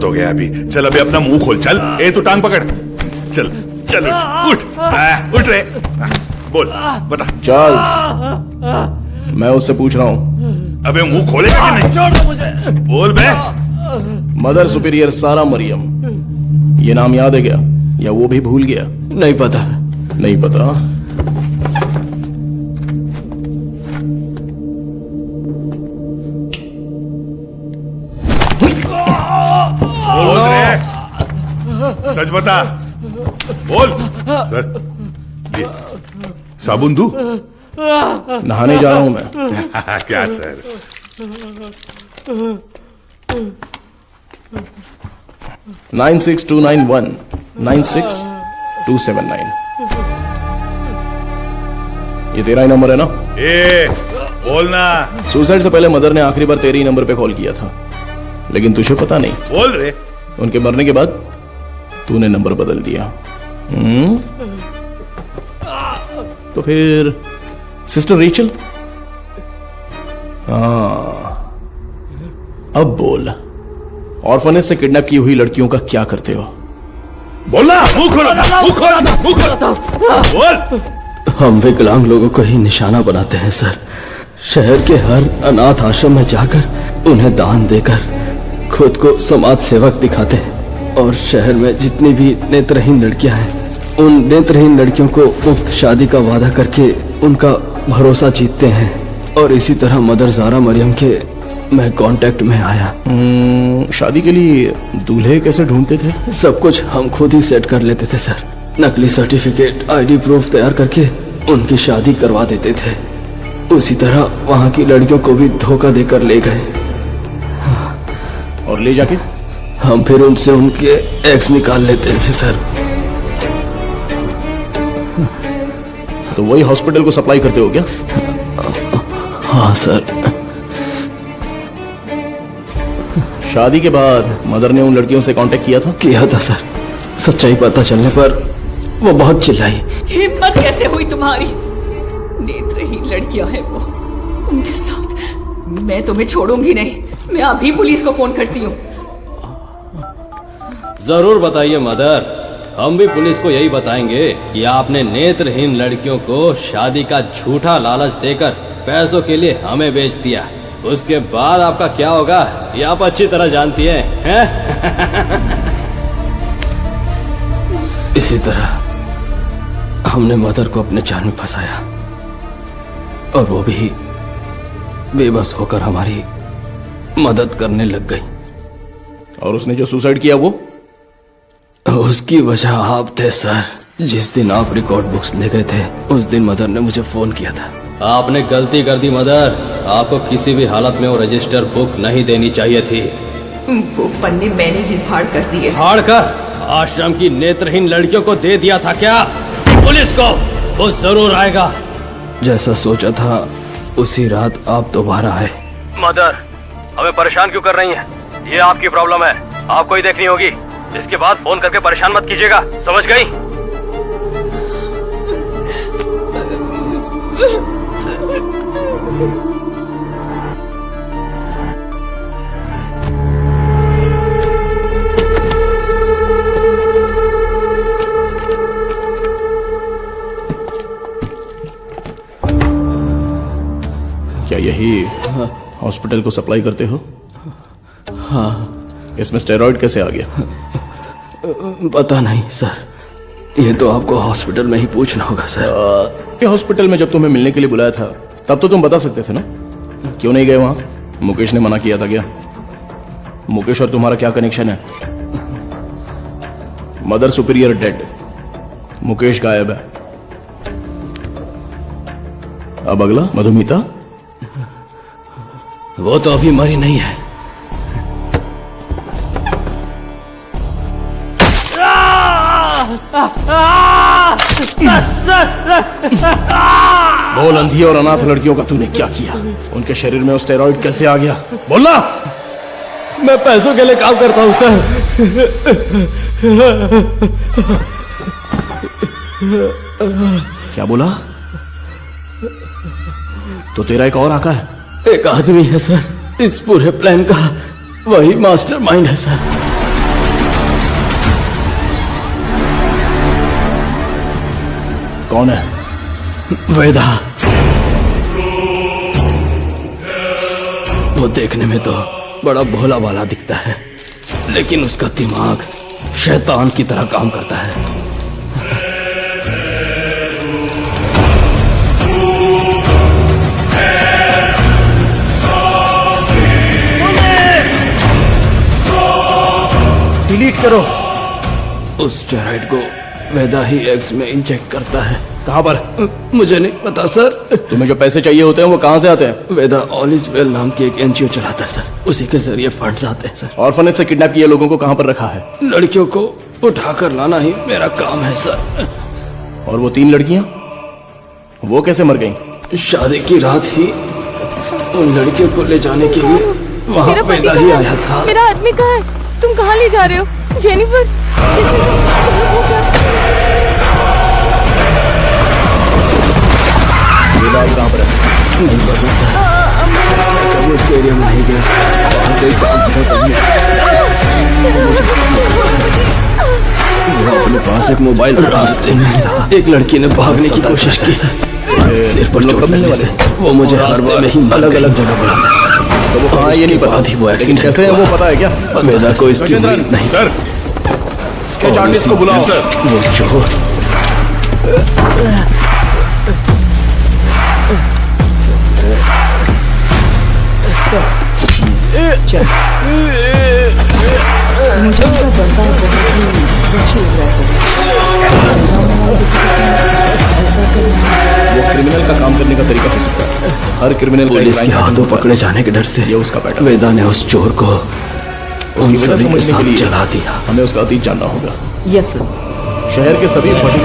बहुत हो गया अभी। चल अभी अपना मुंह खोल। चल ए तू टांग पकड़। चल चल उठ उठ रे। बोल बता। चार्ल्स, मैं उससे पूछ रहा हूँ। अबे मुंह खोलेगा कि नहीं? छोड़ दो मुझे। बोल बे। मदर सुपीरियर सारा मरियम, ये नाम याद है क्या, या वो भी भूल गया? नहीं पता। नहीं पता? बोल रे, सच बता। बोल सर। ये साबुन दूं? नहाने जा रहा हूं मैं। क्या सर? 96291 96279। ये तेरा ही नंबर है ना? ए बोलना। सुसाइड से पहले मदर ने आखिरी बार तेरे ही नंबर पे कॉल किया था, लेकिन तुझे पता नहीं। बोल रे। उनके मरने के बाद तूने नंबर बदल दिया। तो फिर सिस्टर रेचल? अब बोल, ऑर्फनेज से किडनैप की हुई लड़कियों का क्या करते हो? बोलना। मुंह खोलो, मुंह खोलो, मुंह खोलो। बोल। हम विकलांग लोगों को ही निशाना बनाते हैं सर। शहर के हर अनाथ आश्रम में जाकर उन्हें दान देकर खुद को समाज सेवक दिखाते हैं, और शहर में जितनी भी नेत्रहीन लड़कियां हैं, उन नेत्रहीन लड़कियों को मुफ्त शादी का वादा करके उनका भरोसा जीतते हैं। और इसी तरह मदर जारा मरियम के मैं कांटेक्ट में आया। शादी के लिए दूल्हे कैसे ढूंढते थे? सब कुछ हम खुद ही सेट कर लेते थे सर। नकली सर्टिफिकेट, आईडी प्रूफ तैयार करके उनकी शादी करवा देते थे। उसी तरह वहाँ की लड़कियों को भी धोखा देकर ले गए, और ले जाके हम फिर उनसे उनके एक्स निकाल लेते थे सर। तो वही हॉस्पिटल को सप्लाई करते हो क्या? हाँ सर। शादी के बाद मदर ने उन लड़कियों से कांटेक्ट किया था? किया था सर। सच्चाई पता चलने पर वो बहुत चिल्लाई। हिम्मत कैसे हुई तुम्हारी? नेत्रहीन लड़कियां हैं वो, उनके साथ मैं तुम्हें छोड़ूंगी नहीं। मैं अभी पुलिस को फोन करती हूँ। जरूर बताइए मदर, हम भी पुलिस को यही बताएंगे कि आपने नेत्रहीन लड़कियों को शादी का झूठा लालच देकर पैसों के लिए हमें बेच दिया। उसके बाद आपका क्या होगा ये आप अच्छी तरह जानती हैं? इसी तरह हमने मदर को अपने जाल में फंसाया, और वो भी बेबस होकर हमारी मदद करने लग गई। और उसने जो सुसाइड किया वो? उसकी वजह आप थे सर। जिस दिन आप रिकॉर्ड बुक्स ले गए थे, उस दिन मदर ने मुझे फोन किया था। आपने गलती कर दी मदर। आपको किसी भी हालत में वो रजिस्टर बुक नहीं देनी चाहिए थी। वो पन्ने मैंने ही फाड़ कर दिए। फाड़ कर आश्रम की नेत्रहीन लड़कियों को दे दिया था क्या? पुलिस को वो जरूर आएगा। जैसा सोचा था उसी रात आप दोबारा आए। मदर, हमें परेशान क्यों कर रही हैं? ये आपकी प्रॉब्लम है, आपको ही देखनी होगी। इसके बाद फोन करके परेशान मत कीजिएगा, समझ गई? क्या यही हॉस्पिटल को सप्लाई करते हो? हाँ। इसमें स्टेरॉइड कैसे आ गया? पता नहीं सर, ये तो आपको हॉस्पिटल में ही पूछना होगा सर। ये हॉस्पिटल में जब तुम्हें मिलने के लिए बुलाया था तब तो तुम बता सकते थे ना, क्यों नहीं गए वहां? मुकेश ने मना किया था क्या? मुकेश और तुम्हारा क्या कनेक्शन है? मदर सुपीरियर डेड, मुकेश गायब है। अब अगला मधुमिता, वो तो अभी मरी नहीं है। बोल, अंधी और अनाथ लड़कियों का तूने क्या किया? उनके शरीर में स्टेरॉइड कैसे आ गया? बोलना। मैं पैसों के लिए काम करता हूं सर। क्या बोला? तो तेरा एक और आका है? एक आदमी है सर, इस पूरे प्लान का वही मास्टरमाइंड है सर। कौन है? वेदा। वो देखने में तो बड़ा भोला भाला दिखता है, लेकिन उसका दिमाग शैतान की तरह काम करता है। डिलीट करो। उस स्टेरॉइड को वेदा ही एग्स में इंजेक्ट करता है। कहां पर? मुझे नहीं पता सर। तुम्हें जो पैसे चाहिए होते हैं वो कहां से आते हैं? वेदा ऑल इज वेल नाम की एक एनजीओ चलाता है सर, उसी के जरिए फंड्स आते हैं सर। ऑर्फनेज से किडनैप किए लोगों को कहां पर रखा है? लड़कियों को उठाकर लाना ही मेरा काम है सर। और वो 3 लड़कियां, वो कैसे मर गईं? शादी की रात ही उन लड़कियों को ले जाने के लिए वहाँ मेरा पति वेदा ही कहाँ आया है? था। मेरा आदमी कहाँ है? तुम कहाँ ले जा रहे हो? जेनिफर, वेदा अब कहां पर है? नहीं पता सर, कभी उसके एरिया में नहीं गया। वहाँ कोई काम था तब वो अपने पास एक मोबाइल रास्ते में था। एक लड़की ने भागने की कोशिश की सर, सिर पर चोट लगने से वो मुझे रास्ते में ही अलग अलग जगह बुलाता है सर। तो वो कहां है ये नहीं पता, थी वो लेकिन एक्सीडेंट कैसे है वो पता है क्या? वेदा को इसकी उम्मीद नहीं। सर स्केच आर्टिस्ट को बुलाओ। वो चोर मुझे उनका बर्ताव बहुत ही रुचि लग रहा है। वो क्रिमिनल का काम करने का तरीका हो सकता है। हर क्रिमिनल का पुलिस एक के रैंक हाथों पकड़े जाने के डर से ये उसका पैटर्न। वेदा ने उस चोर को उन वजह सभी के समझने के साथ लिए जला दिया। हमें उसका अतीत जानना होगा। Yes sir. शहर के सभी 40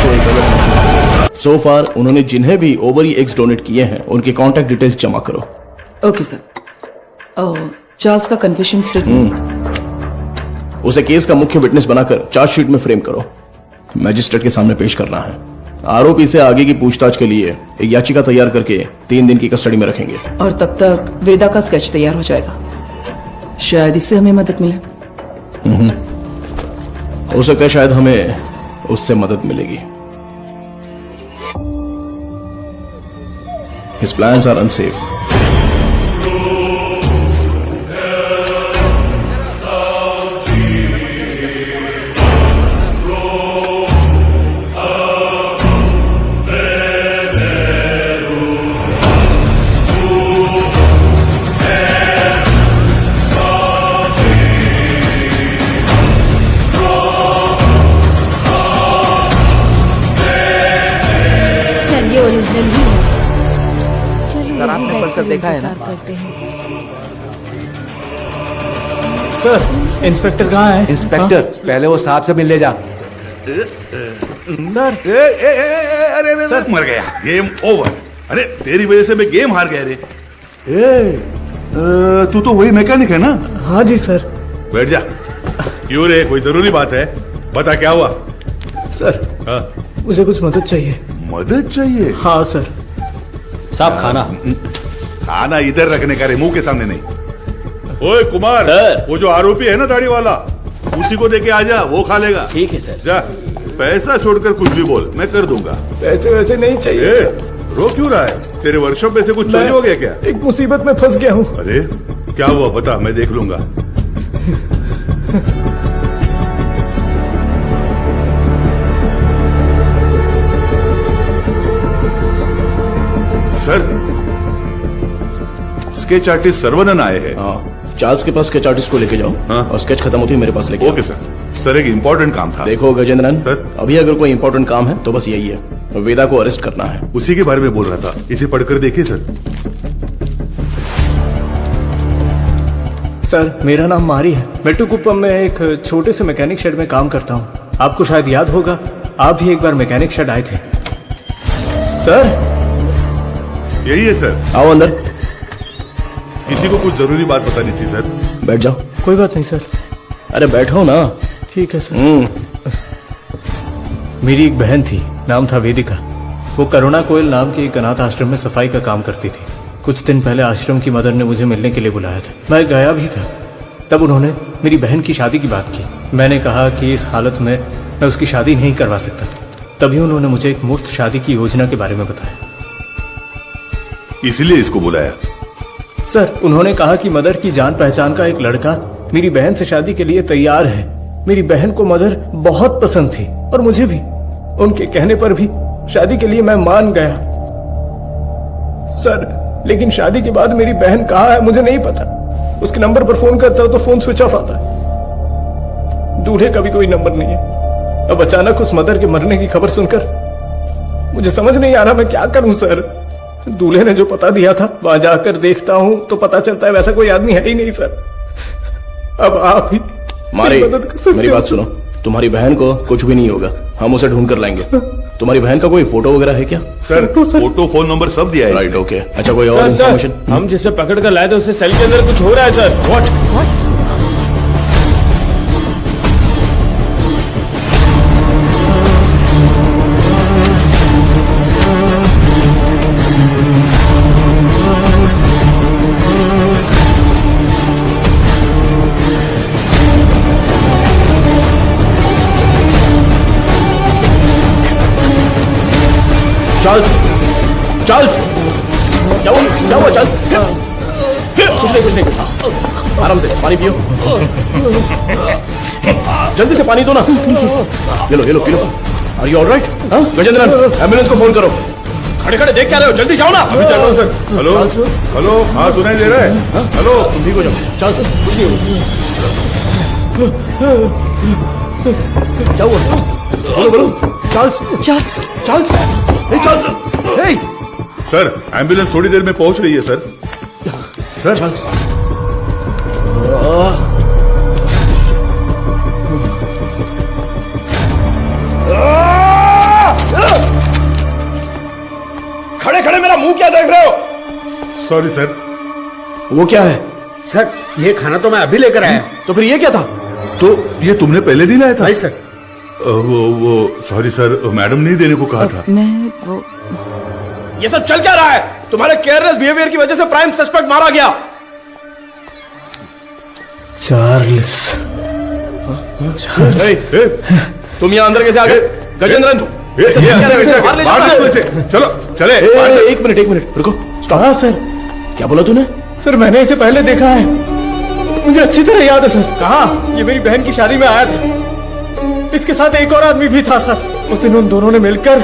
को एक अलग मैसेज। सो फार उन्होंने जिन्हें भी ओवरी एग्स डोनेट किए हैं उनके कॉन्टैक्ट डिटेल्स जमा करो। Okay sir. चार्ल्स का कन्फेशन स्टेटमेंट उसे केस का मुख्य विटनेस बनाकर चार्जशीट में फ्रेम करो। मैजिस्ट्रेट के सामने पेश करना है। आरोपी से आगे की पूछताछ के लिए एक याचिका तैयार करके 3 दिन की कस्टडी में रखेंगे। और तब तक वेदा का स्केच तैयार हो जाएगा। शायद इससे हमें मदद मिले। हो सकता है शायद हमें उससे मदद मिलेगी। His plans are unsafe. Sir ये ओरिजिनल ही है। सर आपने पढ़कर देखा है ना? सर इंस्पेक्टर कहाँ है? इंस्पेक्टर पहले वो साहब से मिल ले जा। सर अरे मर गया। Game over. अरे तेरी वजह से मैं गेम हार गया रे। तू तो वही मैकेनिक है ना? हाँ जी सर। बैठ जा। क्यों रे, कोई जरूरी बात है? बता क्या हुआ? सर हाँ? मुझे कुछ मदद चाहिए। मदद चाहिए? हाँ सर। साहब खाना। खाना इधर रखने का रे, मुंह के सामने नहीं। ओए कुमार, सर। वो जो आरोपी है ना दाढ़ी वाला, उसी को देके आ जा, वो खा लेगा। ठीक है सर। जा, पैसा छोड़कर कुछ भी बोल, मैं कर दूंगा। पैसे वैसे नहीं चाहिए ए, सर। रो क्यों रहा है? तेरे वर्कशॉप में से कुछ चोरी हो गया क्या? एक मुसीबत में फंस गया हूँ। अरे क्या हुआ बता, मैं देख लूंगा। सर, स्केच आर्टिस्ट सर्वनन आए हैं। हाँ, चार्ल्स के पास स्केच आर्टिस्ट को लेके जाओ। हाँ। और स्केच खत्म होती है मेरे पास लेके आओ। Okay sir. सर एक इम्पोर्टेंट काम था। देखो गजेंद्रन सर। अभी अगर कोई इंपॉर्टेंट काम है तो बस यही है, वेदा को अरेस्ट करना है। उसी के बारे में बोल रहा था, इसे पढ़कर देखिए सर। सर मेरा नाम मारी है। मेट्टुकुप्पम में एक छोटे से मैकेनिक शेड में काम करता हूँ। आपको शायद याद होगा, आप भी एक बार मैकेनिक शेड आए थे। सर यही है सर। आओ अंदर, किसी को कुछ जरूरी बात बतानी थी सर। बैठ जाओ। कोई बात नहीं सर। अरे बैठो ना। ठीक है सर। मेरी एक बहन थी, नाम था वेदिका। वो करुणा कोयल नाम के एक अनाथ आश्रम में सफाई का काम करती थी। कुछ दिन पहले आश्रम की मदर ने मुझे मिलने के लिए बुलाया था। मैं गया भी था। तब उन्होंने मेरी बहन की शादी की बात की। मैंने कहा कि इस हालत में मैं उसकी शादी नहीं करवा सकता। तभी उन्होंने मुझे एक मुफ्त शादी की योजना के बारे में बताया। इसीलिए इसको बुलाया। सर, उन्होंने कहा कि मदर की जान पहचान का एक लड़का मेरी बहन से शादी के लिए तैयार है। मेरी बहन को मदर बहुत पसंद थी और मुझे भी। उनके कहने पर भी शादी के लिए मैं मान गया। सर, लेकिन शादी के बाद मेरी बहन कहाँ है मुझे नहीं पता। उसके नंबर पर फोन करता हूं तो फोन स्विच ऑफ आता है। दूल्हे का भी कोई नंबर नहीं है। अब अचानक उस मदर के मरने की खबर सुनकर मुझे समझ नहीं आ रहा मैं क्या करूं। सर, दूल्हे ने जो पता दिया था वहां जाकर देखता हूं तो पता चलता है वैसा कोई आदमी है ही नहीं। सर, अब आप ही मारे, मदद कर सकते मेरी हो। बात सुनो। तुम्हारी बहन को कुछ भी नहीं होगा, हम उसे ढूंढ कर लाएंगे। तुम्हारी बहन का कोई फोटो वगैरह है क्या? सर, फोटो, फोन नंबर सब दिया है राइट, इसने। ओके। अच्छा, कोई और इन्फॉर्मेशन? हम जिसे पकड़ कर लाए थे उससे सेल के अंदर कुछ हो रहा है सर। व्हाट? चार्ल्स, चार्ल्स, क्या हुआ चार्ल्स? कुछ नहीं। आराम से पानी पियो। जल्दी से पानी दो ना। ये लो पी लो। Are you alright? Gajendran, ambulance को फोन करो। खड़े खड़े देख क्या रहे हो? जल्दी जाओ ना। अभी चल रहा हूँ सर। हेलो, हेलो, हाँ सुनाई दे रहा है? हेलो, तुम ठीक हो जाओ। चार्ल्स, कुछ नहीं होगा। क्या हुआ? बोलो। चार्ल्स, चार्ल्स, हे चार्ल्स, हे। सर, एम्बुलेंस थोड़ी देर में पहुंच रही है सर। सर, चार्ल्स, खड़े खड़े मेरा मुंह क्या देख रहे हो? Sorry sir. वो क्या है? सर, ये खाना तो मैं अभी लेकर आया। तो फिर ये क्या था? तो ये तुमने पहले नहीं लाया था? नहीं सर। वो सॉरी सर, मैडम ने देने को कहा था। ये सब चल क्या रहा है? तुम्हारे केयरलेस बिहेवियर की वजह से प्राइम सस्पेक्ट मारा गया। चार्ल्स, तुम यहाँ अंदर कैसे आ गए? गजेंद्रन, बाहर से चलो, चले। एक मिनट रुको। हाँ सर। क्या बोला तूने? सर, मैंने इसे पहले देखा है, मुझे अच्छी तरह याद है सर। कहाँ? ये मेरी बहन की शादी में आया था। इसके साथ एक और आदमी भी था सर। उस दिन उन दोनों ने मिलकर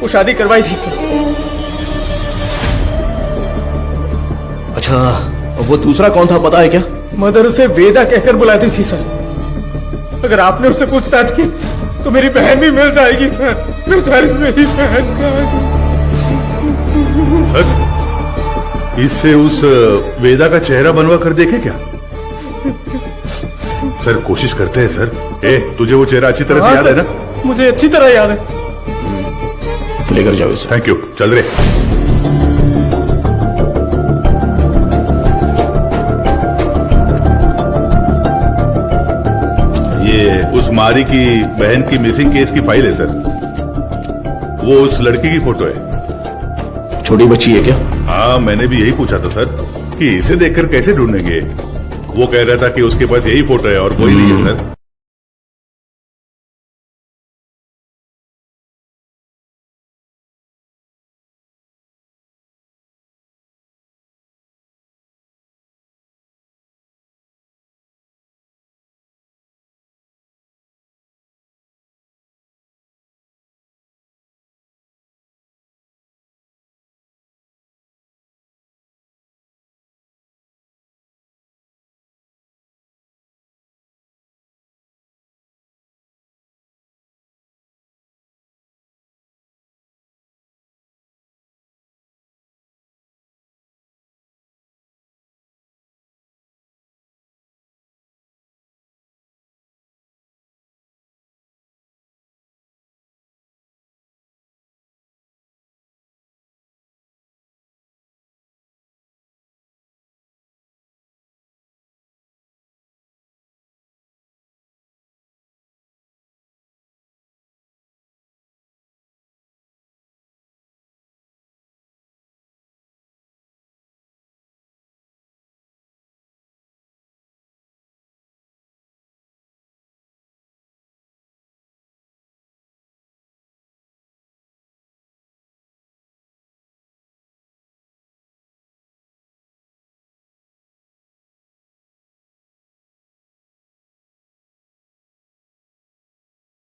वो शादी करवाई थी सर। अच्छा, वो दूसरा कौन था पता है क्या? मदर उसे वेदा कहकर बुलाती थी सर। अगर आपने उससे पूछताछ की तो मेरी बहन भी मिल जाएगी सर। बेचारी मेरी बहन का। सर, इससे उस वेदा का चेहरा बनवा कर देखे क्या? सर, कोशिश करते हैं सर। तुझे वो चेहरा अच्छी तरह से याद है ना? मुझे अच्छी तरह याद है। लेकर जाओ इसे। Thank you. चल रहे। ये उस मारी की बहन की मिसिंग केस की फाइल है सर। वो उस लड़की की फोटो है। छोटी बच्ची है क्या? हाँ, मैंने भी यही पूछा था सर कि इसे देखकर कैसे ढूंढेंगे। वो कह रहा था कि उसके पास यही फोटो है और कोई नहीं है सर।